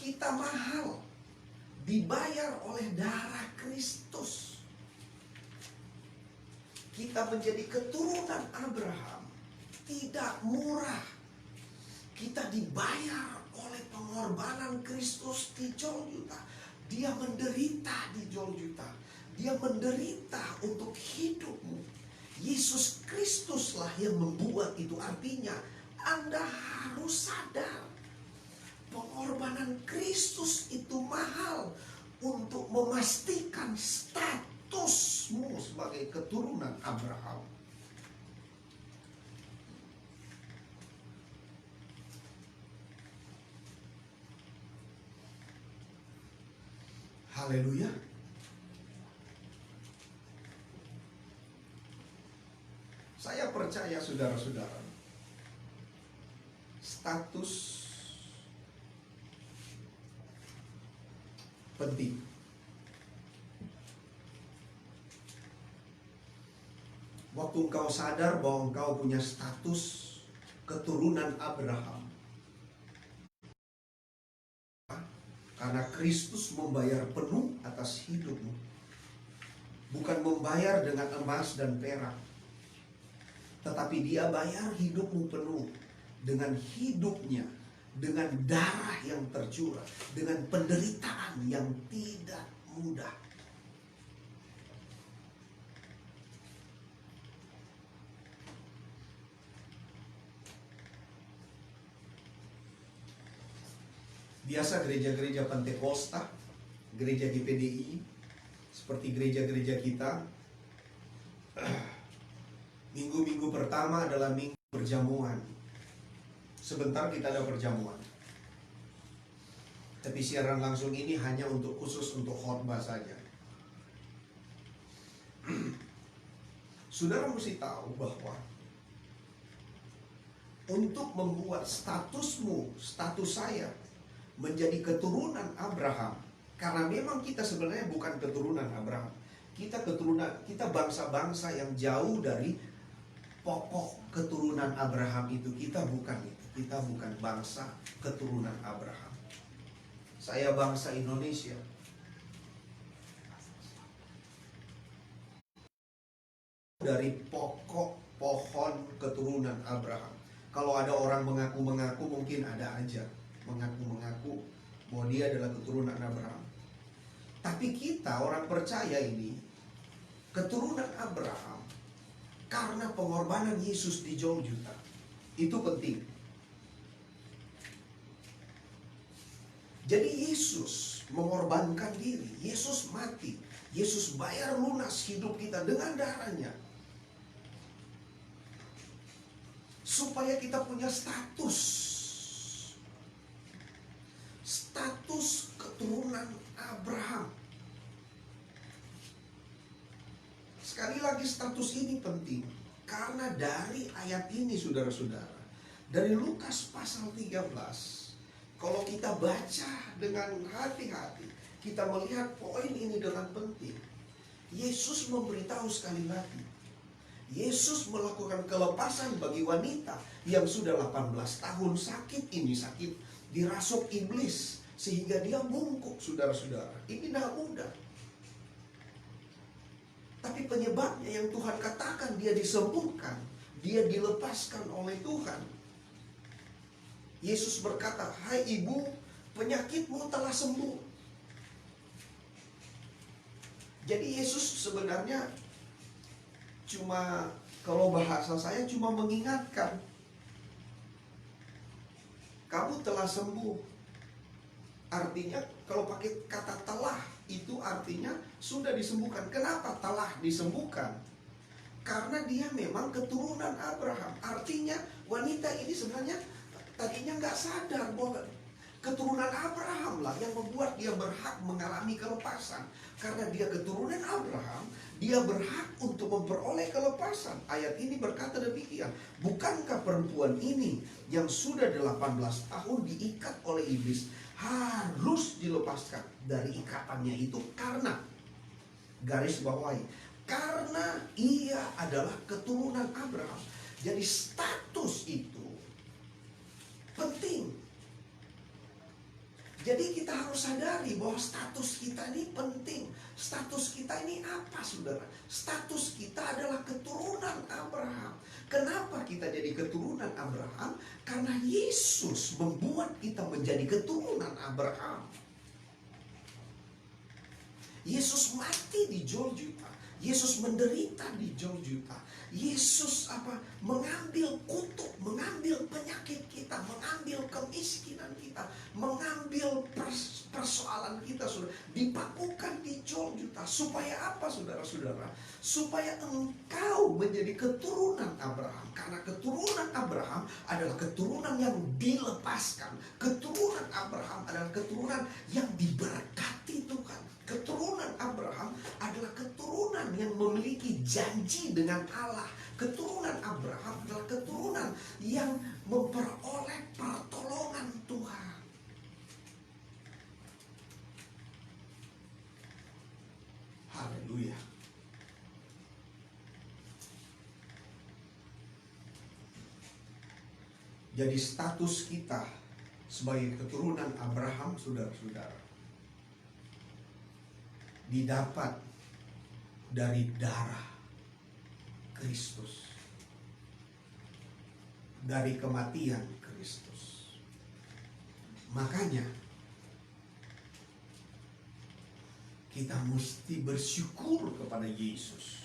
Kita mahal, dibayar oleh darah Kristus. Kita menjadi keturunan Abraham, tidak murah. Kita dibayar oleh pengorbanan Kristus di Golgota. Dia menderita di Golgota. Dia menderita untuk hidupmu. Yesus Kristuslah yang membuat itu. Artinya Anda harus sadar, pengorbanan Kristus itu mahal untuk memastikan statusmu sebagai keturunan Abraham. Haleluya. Saya percaya, saudara-saudara, status penting. Waktu engkau sadar bahwa engkau punya status keturunan Abraham, karena Kristus membayar penuh atas hidupmu. Bukan membayar dengan emas dan perak, tetapi dia bayar hidupmu penuh dengan hidupnya, dengan darah yang tercurah, dengan penderitaan yang tidak mudah. Biasa gereja-gereja Pentakosta, gereja GPDI, seperti gereja-gereja kita, minggu-minggu pertama adalah minggu perjamuan. Sebentar kita ada perjamuan. Tapi siaran langsung ini hanya untuk khusus untuk khotbah saja. Saudara mesti tahu bahwa untuk membuat statusmu, status saya menjadi keturunan Abraham, karena memang kita sebenarnya bukan keturunan Abraham. kita bangsa-bangsa yang jauh dari pokok keturunan Abraham itu. Kita bukan itu. Kita bukan bangsa keturunan Abraham. Saya bangsa Indonesia. Dari pokok pohon keturunan Abraham. Kalau ada orang mengaku-mengaku, mungkin ada aja mengaku-mengaku bahwa dia adalah keturunan Abraham. Tapi kita orang percaya ini keturunan Abraham karena pengorbanan Yesus di Golgota. Itu penting. Jadi Yesus mengorbankan diri, Yesus mati, Yesus bayar lunas hidup kita dengan darahnya. Supaya kita punya status keturunan Abraham. Sekali lagi status ini penting. Karena dari ayat ini saudara-saudara, dari Lukas pasal 13, kalau kita baca dengan hati-hati, kita melihat poin ini dengan penting. Yesus memberitahu sekali lagi, Yesus melakukan kelepasan bagi wanita yang sudah 18 tahun sakit dirasuk iblis sehingga dia bungkuk, saudara-saudara. Ini tidak mudah. Tapi penyebabnya yang Tuhan katakan, dia disembuhkan, dia dilepaskan oleh Tuhan. Yesus berkata, "Hai ibu, penyakitmu telah sembuh." Jadi Yesus sebenarnya cuma, kalau bahasa saya, cuma mengingatkan, kamu telah sembuh. Artinya kalau pakai kata telah, itu artinya sudah disembuhkan. Kenapa telah disembuhkan? Karena dia memang keturunan Abraham. Artinya wanita ini sebenarnya tadinya nggak sadar bahwa keturunan Abraham lah yang membuat dia berhak mengalami kelepasan. Karena dia keturunan Abraham, dia berhak untuk memperoleh kelepasan. Ayat ini berkata demikian, bukankah perempuan ini yang sudah 18 tahun diikat oleh iblis harus dilepaskan dari ikatannya itu? Karena, garis bawahi, karena ia adalah keturunan Abraham. Jadi status itu penting. Jadi kita harus sadari bahwa status kita ini penting. Status kita ini apa, saudara? Status kita adalah keturunan Abraham. Kenapa kita jadi keturunan Abraham? Karena Yesus membuat kita menjadi keturunan Abraham. Yesus mati di Golgota. Yesus menderita di Golgota. Yesus mengambil kutuk, mengambil penyakit kita, mengambil kemiskinan kita, mengambil persoalan kita, saudara, dipakukan di Golgota. Supaya apa, saudara-saudara? Supaya engkau menjadi keturunan Abraham. Karena keturunan Abraham adalah keturunan yang dilepaskan. Keturunan Abraham adalah keturunan yang diberkati Tuhan. Keturunan Abraham adalah keturunan yang memiliki janji dengan Allah. Keturunan Abraham adalah keturunan yang memperoleh pertolongan Tuhan. Haleluya. Jadi status kita sebagai keturunan Abraham, saudara-saudara, didapat dari darah Kristus, dari kematian Kristus. Makanya kita mesti bersyukur kepada Yesus.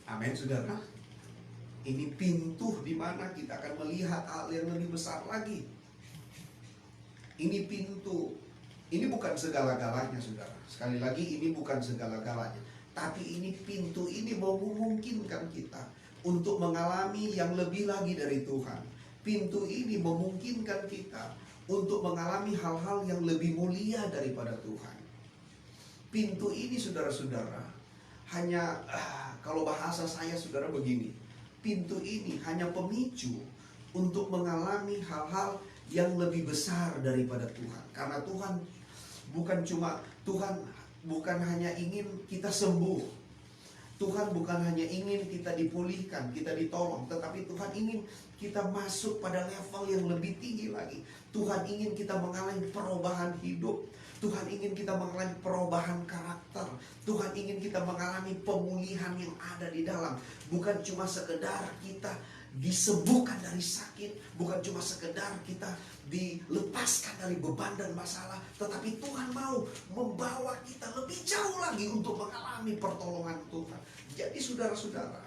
Amin, saudara. Ini pintu di mana kita akan melihat hal yang lebih besar lagi. Ini pintu. Ini bukan segala-galanya, saudara. Sekali lagi, ini bukan segala-galanya. Tapi ini pintu ini memungkinkan kita untuk mengalami yang lebih lagi dari Tuhan. Pintu ini memungkinkan kita untuk mengalami hal-hal yang lebih mulia daripada Tuhan. Pintu ini, saudara-saudara, hanya, kalau bahasa saya, saudara, begini. Pintu ini hanya pemicu untuk mengalami hal-hal yang lebih besar daripada Tuhan. Karena Tuhan bukan hanya ingin kita sembuh. Tuhan bukan hanya ingin kita dipulihkan, kita ditolong, tetapi Tuhan ingin kita masuk pada level yang lebih tinggi lagi. Tuhan ingin kita mengalami perubahan hidup. Tuhan ingin kita mengalami perubahan karakter. Tuhan ingin kita mengalami pemulihan yang ada di dalam. Bukan cuma sekedar kita disembuhkan dari sakit, bukan cuma sekedar kita dilepaskan dari beban dan masalah, tetapi Tuhan mau membawa kita lebih jauh lagi untuk mengalami pertolongan Tuhan. Jadi saudara-saudara,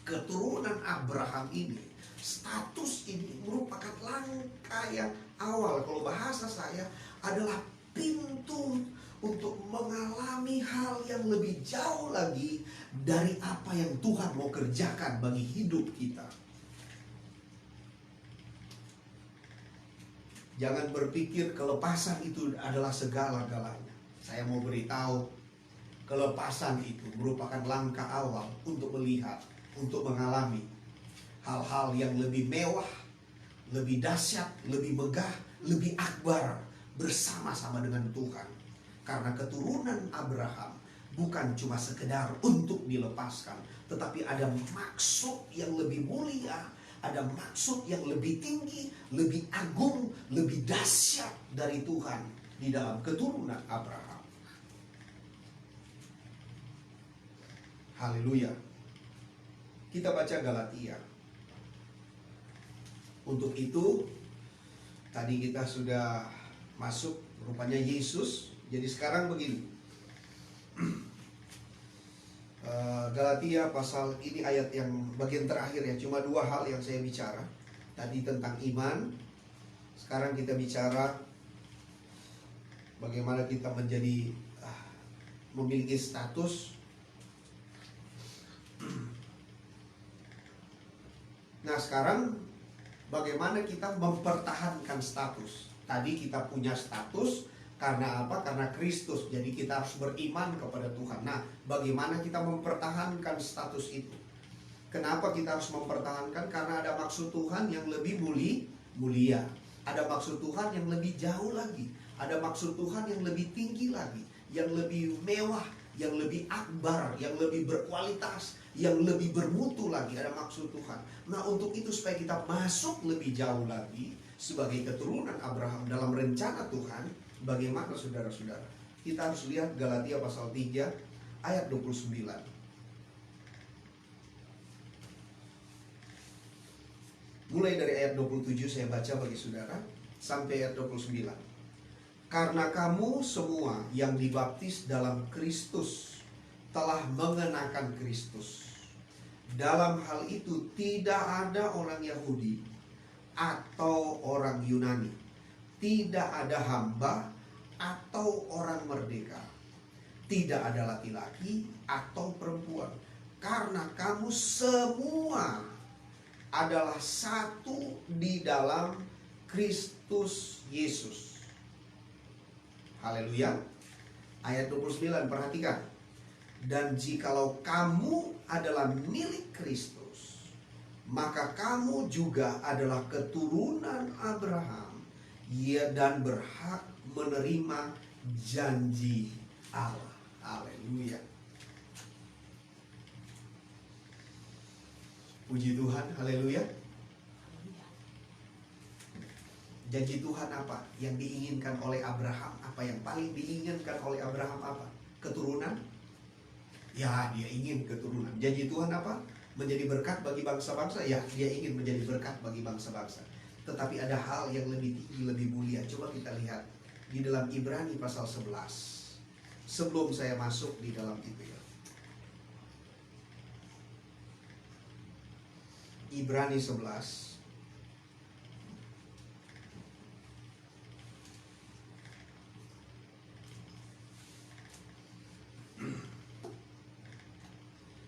keturunan Abraham ini, status ini merupakan langkah yang awal. Kalau bahasa saya adalah pintu untuk mengalami hal yang lebih jauh lagi dari apa yang Tuhan mau kerjakan bagi hidup kita. Jangan berpikir kelepasan itu adalah segala-galanya. Saya mau beritahu, kelepasan itu merupakan langkah awal untuk melihat, untuk mengalami hal-hal yang lebih mewah, lebih dahsyat, lebih megah, lebih akbar bersama-sama dengan Tuhan. Karena keturunan Abraham bukan cuma sekedar untuk dilepaskan, tetapi ada maksud yang lebih mulia, ada maksud yang lebih tinggi, lebih agung, lebih dahsyat dari Tuhan di dalam keturunan Abraham. Haleluya. Kita baca Galatia. Untuk itu, tadi kita sudah masuk rupanya Yesus. Jadi sekarang begini. Galatia pasal ini ayat yang bagian terakhir ya. Cuma 2 hal yang saya bicara. Tadi tentang iman. Sekarang kita bicara bagaimana kita menjadi memiliki status. Nah sekarang bagaimana kita mempertahankan status. Tadi kita punya status. Karena apa? Karena Kristus. Jadi kita harus beriman kepada Tuhan. Nah, bagaimana kita mempertahankan status itu? Kenapa kita harus mempertahankan? Karena ada maksud Tuhan yang lebih mulia. Ada maksud Tuhan yang lebih jauh lagi. Ada maksud Tuhan yang lebih tinggi lagi. Yang lebih mewah, yang lebih akbar, yang lebih berkualitas, yang lebih bermutu lagi. Ada maksud Tuhan. Nah, untuk itu supaya kita masuk lebih jauh lagi sebagai keturunan Abraham dalam rencana Tuhan. Bagaimana saudara-saudara? Kita harus lihat Galatia pasal 3 ayat 29. Mulai dari ayat 27 saya baca bagi saudara sampai ayat 29. Karena kamu semua yang dibaptis dalam Kristus telah mengenakan Kristus. Dalam hal itu tidak ada orang Yahudi atau orang Yunani, tidak ada hamba atau orang merdeka, tidak ada laki-laki atau perempuan, karena kamu semua adalah satu di dalam Kristus Yesus. Haleluya. Ayat 29, perhatikan. Dan jikalau kamu adalah milik Kristus, maka kamu juga adalah keturunan Abraham, dan berhak menerima janji Allah. Haleluya. Puji Tuhan, haleluya. Janji Tuhan apa? Yang diinginkan oleh Abraham. Apa yang paling diinginkan oleh Abraham apa? Keturunan? Ya, dia ingin keturunan. Janji Tuhan apa? Menjadi berkat bagi bangsa-bangsa. Ya, dia ingin menjadi berkat bagi bangsa-bangsa. Tetapi ada hal yang lebih tinggi, lebih mulia. Coba kita lihat di dalam Ibrani pasal 11. Sebelum saya masuk di dalam itu ya. Ibrani 11.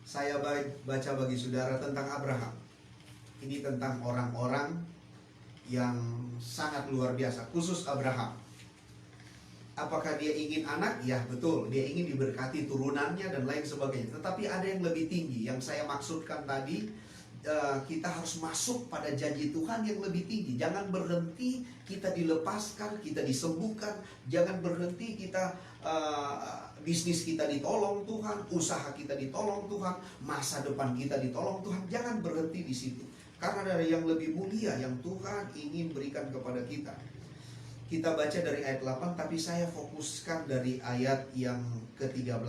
Saya baca bagi saudara tentang Abraham. Ini tentang orang-orang yang sangat luar biasa, khusus Abraham. Apakah dia ingin anak? Ya betul, dia ingin diberkati turunannya dan lain sebagainya. Tetapi ada yang lebih tinggi, yang saya maksudkan tadi, kita harus masuk pada janji Tuhan yang lebih tinggi. Jangan berhenti kita dilepaskan, kita disembuhkan. Jangan berhenti kita bisnis kita ditolong Tuhan, usaha kita ditolong Tuhan, masa depan kita ditolong Tuhan. Jangan berhenti di situ. Karena dari yang lebih mulia yang Tuhan ingin berikan kepada kita. Kita baca dari ayat 8, tapi saya fokuskan dari ayat yang ke-13.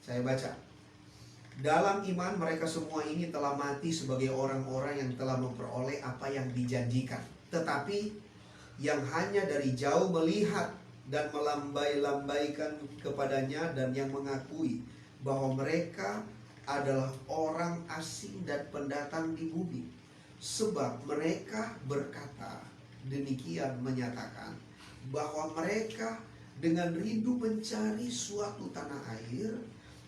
Saya baca. Dalam iman mereka semua ini telah mati sebagai orang-orang yang telah memperoleh apa yang dijanjikan. Tetapi yang hanya dari jauh melihat dan melambai-lambaikan kepadanya dan yang mengakui bahwa mereka adalah orang asing dan pendatang di bumi. Sebab mereka berkata, demikian menyatakan bahwa mereka dengan rindu mencari suatu tanah air.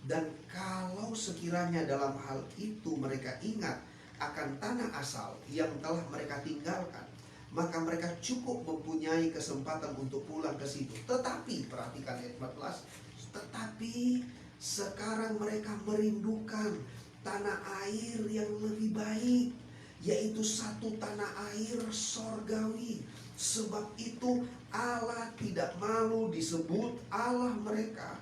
Dan kalau sekiranya dalam hal itu mereka ingat akan tanah asal yang telah mereka tinggalkan, maka mereka cukup mempunyai kesempatan untuk pulang ke situ. Tetapi, perhatikan ayat 14, tetapi sekarang mereka merindukan tanah air yang lebih baik, yaitu satu tanah air sorgawi. Sebab itu Allah tidak malu disebut Allah mereka,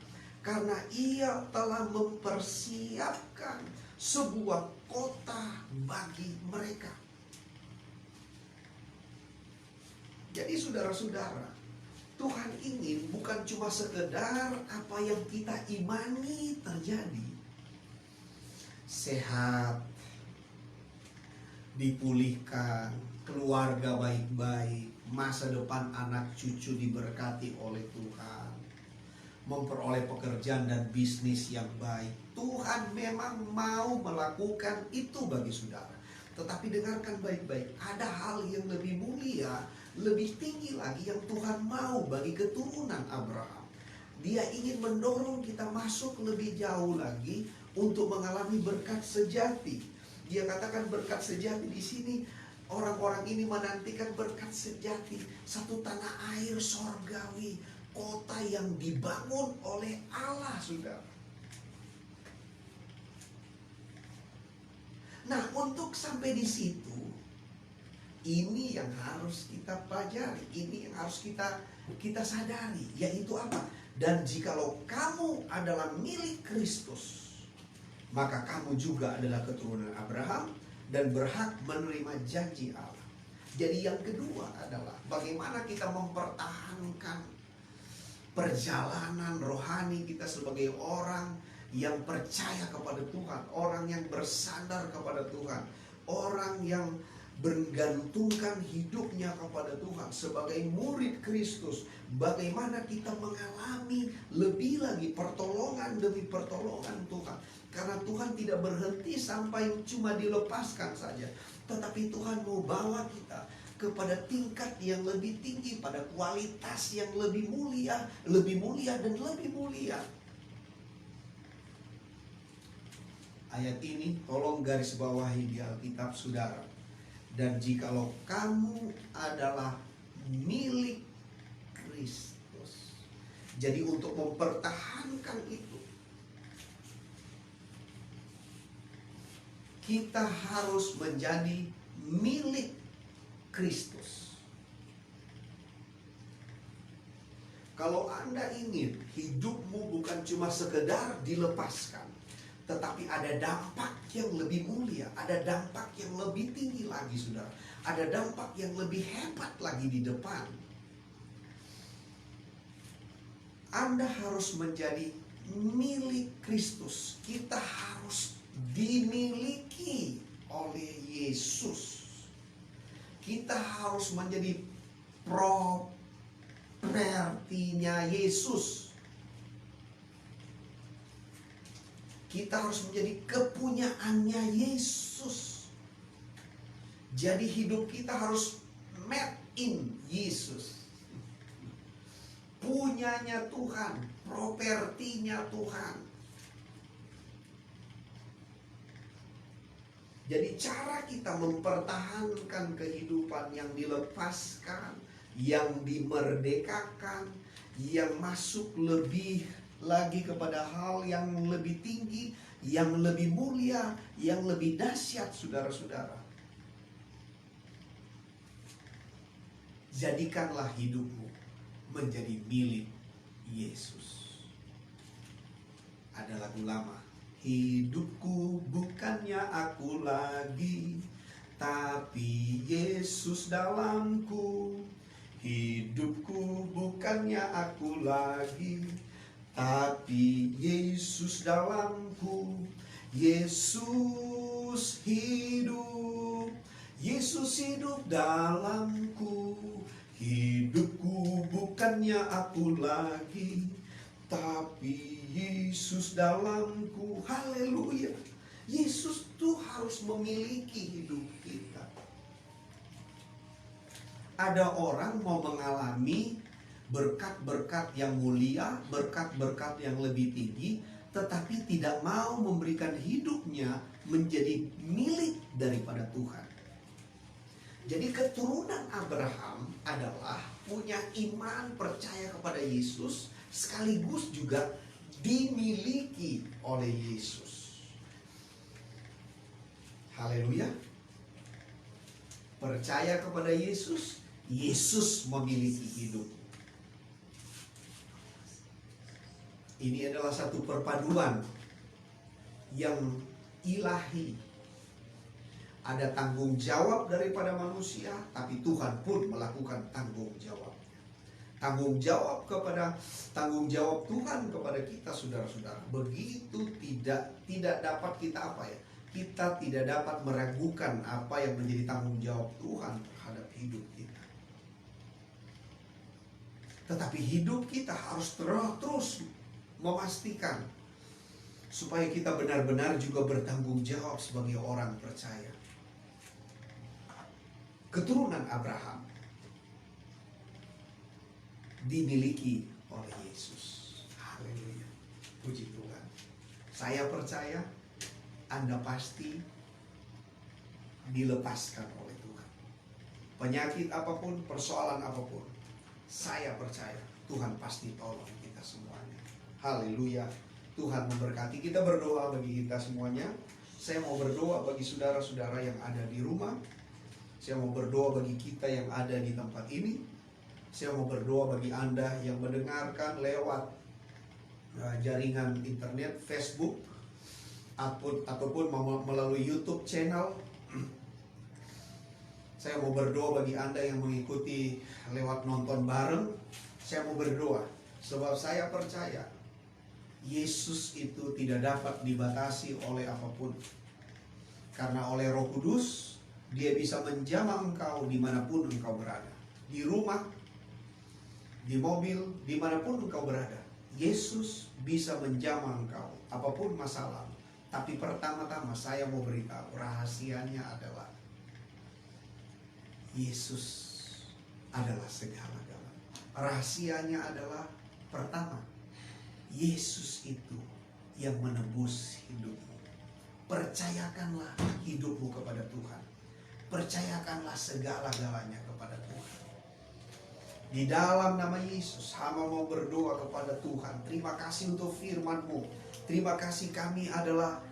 karena Ia telah mempersiapkan sebuah kota bagi mereka. Jadi saudara-saudara, Tuhan ingin bukan cuma sekedar apa yang kita imani terjadi. Sehat, dipulihkan, keluarga baik-baik, masa depan anak cucu diberkati oleh Tuhan, memperoleh pekerjaan dan bisnis yang baik. Tuhan memang mau melakukan itu bagi saudara. Tetapi dengarkan baik-baik, ada hal yang lebih mulia, lebih tinggi lagi yang Tuhan mau bagi keturunan Abraham. Dia ingin mendorong kita masuk lebih jauh lagi untuk mengalami berkat sejati. Dia katakan berkat sejati di sini, orang-orang ini menantikan berkat sejati, satu tanah air sorgawi, kota yang dibangun oleh Allah, saudara. Nah, untuk sampai di situ, ini yang harus kita pelajari, ini yang harus kita sadari, yaitu apa? Dan jikalau kamu adalah milik Kristus, maka kamu juga adalah keturunan Abraham dan berhak menerima janji Allah. Jadi yang kedua adalah bagaimana kita mempertahankan perjalanan rohani kita sebagai orang yang percaya kepada Tuhan, orang yang bersandar kepada Tuhan, orang yang bergantungkan hidupnya kepada Tuhan sebagai murid Kristus. Bagaimana kita mengalami lebih lagi pertolongan demi pertolongan Tuhan. Karena Tuhan tidak berhenti sampai cuma dilepaskan saja, tetapi Tuhan mau bawa kita kepada tingkat yang lebih tinggi, pada kualitas yang lebih mulia dan lebih mulia. Ayat ini tolong garis bawahi di Alkitab saudara. Dan jikalau kamu adalah milik Kristus. Jadi untuk mempertahankan itu, kita harus menjadi milik Kristus. Kalau Anda ingin hidupmu bukan cuma sekedar dilepaskan, tetapi ada dampak yang lebih mulia, ada dampak yang lebih tinggi lagi, saudara. Ada dampak yang lebih hebat lagi di depan. Anda harus menjadi milik Kristus. Kita harus dimiliki oleh Yesus. Kita harus menjadi propertinya Yesus. Kita harus menjadi kepunyaannya Yesus. Jadi hidup kita harus made in Yesus. Punyanya Tuhan, propertinya Tuhan. Jadi cara kita mempertahankan kehidupan yang dilepaskan, yang dimerdekakan, yang masuk lebih lagi kepada hal yang lebih tinggi, yang lebih mulia, yang lebih dahsyat, saudara-saudara. Jadikanlah hidupmu menjadi milik Yesus. Ada lagu lama, hidupku bukannya aku lagi, tapi Yesus dalamku. Hidupku bukannya aku lagi, tapi Yesus dalamku. Yesus hidup, Yesus hidup dalamku. Hidupku bukannya aku lagi, tapi Yesus dalamku. Haleluya. Yesus tuh harus memiliki hidup kita. Ada orang mau mengalami berkat-berkat yang mulia, berkat-berkat yang lebih tinggi, tetapi tidak mau memberikan hidupnya menjadi milik daripada Tuhan. Jadi keturunan Abraham adalah punya iman, percaya kepada Yesus, sekaligus juga dimiliki oleh Yesus. Haleluya. Percaya kepada Yesus, Yesus memiliki hidup. Ini adalah satu perpaduan yang ilahi. Ada tanggung jawab daripada manusia, tapi Tuhan pun melakukan tanggung jawabnya. Tanggung jawab Tuhan kepada kita, saudara-saudara. Begitu tidak dapat kita kita tidak dapat meragukan apa yang menjadi tanggung jawab Tuhan terhadap hidup kita. Tetapi hidup kita harus terus memastikan supaya kita benar-benar juga bertanggung jawab sebagai orang percaya. Keturunan Abraham dimiliki oleh Yesus. Haleluya. Puji Tuhan. Saya percaya Anda pasti dilepaskan oleh Tuhan. Penyakit apapun, persoalan apapun, saya percaya Tuhan pasti tolong kita semuanya. Haleluya. Tuhan memberkati. Kita berdoa bagi kita semuanya. Saya mau berdoa bagi saudara-saudara yang ada di rumah. Saya mau berdoa bagi kita yang ada di tempat ini. Saya mau berdoa bagi Anda yang mendengarkan lewat jaringan internet, Facebook, ataupun melalui YouTube channel. Saya mau berdoa bagi Anda yang mengikuti lewat nonton bareng. Saya mau berdoa sebab saya percaya Yesus itu tidak dapat dibatasi oleh apapun. Karena oleh Roh Kudus Dia bisa menjamah engkau dimanapun engkau berada. Di rumah, di mobil, dimanapun engkau berada. Yesus bisa menjamah engkau apapun masalah. Tapi pertama-tama saya mau beritahu, rahasianya adalah Yesus adalah segala-galanya. Rahasianya adalah pertama, Yesus itu yang menebus hidupmu. Percayakanlah hidupmu kepada Tuhan. Percayakanlah segala-galanya kepada Tuhan. Di dalam nama Yesus, hamba mau berdoa kepada Tuhan. Terima kasih untuk firman-Mu. Terima kasih kami adalah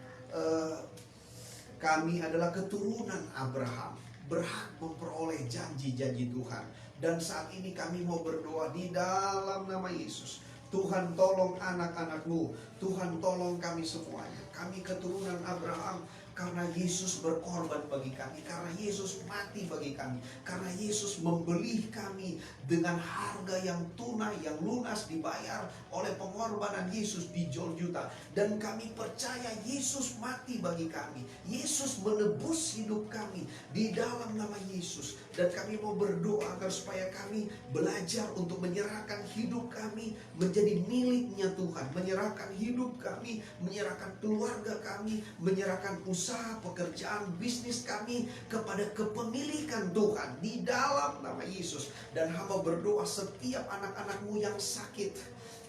keturunan Abraham, berhak memperoleh janji-janji Tuhan. Dan saat ini kami mau berdoa di dalam nama Yesus. Tuhan tolong anak-anak-Mu. Tuhan tolong kami semuanya. Kami keturunan Abraham. Karena Yesus berkorban bagi kami, karena Yesus mati bagi kami, karena Yesus membeli kami dengan harga yang tunai, yang lunas dibayar oleh pengorbanan Yesus di Golgota. Dan kami percaya Yesus mati bagi kami, Yesus menebus hidup kami di dalam nama Yesus. Dan kami mau berdoa agar supaya kami belajar untuk menyerahkan hidup kami menjadi miliknya Tuhan, menyerahkan hidup kami, menyerahkan keluarga kami, menyerahkan usaha, pekerjaan, bisnis kami kepada kepemilikan Tuhan di dalam nama Yesus. Dan hamba berdoa setiap anak-anak-Mu yang sakit,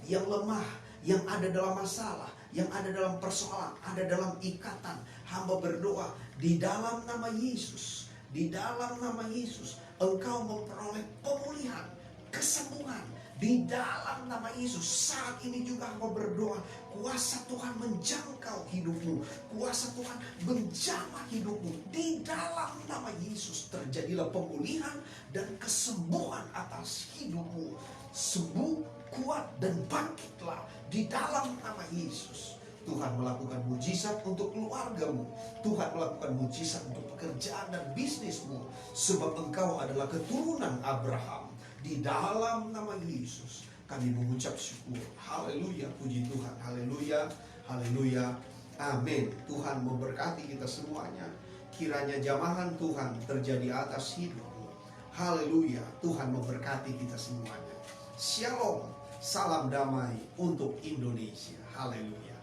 yang lemah, yang ada dalam masalah, yang ada dalam persoalan, ada dalam ikatan, hamba berdoa di dalam nama Yesus. Di dalam nama Yesus, engkau memperoleh pemulihan, kesembuhan di dalam nama Yesus. Saat ini juga hamba berdoa, kuasa Tuhan menjangkau hidupmu, kuasa Tuhan menjamah hidupmu. Di dalam nama Yesus terjadilah pemulihan dan kesembuhan atas hidupmu. Sembuh, kuat, dan bangkitlah di dalam nama Yesus. Tuhan melakukan mujizat untuk keluargamu. Tuhan melakukan mujizat untuk pekerjaan dan bisnismu. Sebab engkau adalah keturunan Abraham. Di dalam nama Yesus kami mengucap syukur. Haleluya, puji Tuhan. Haleluya, haleluya, amin. Tuhan memberkati kita semuanya. Kiranya jamahan Tuhan terjadi atas hidupmu. Haleluya, Tuhan memberkati kita semuanya. Shalom, salam damai untuk Indonesia. Haleluya.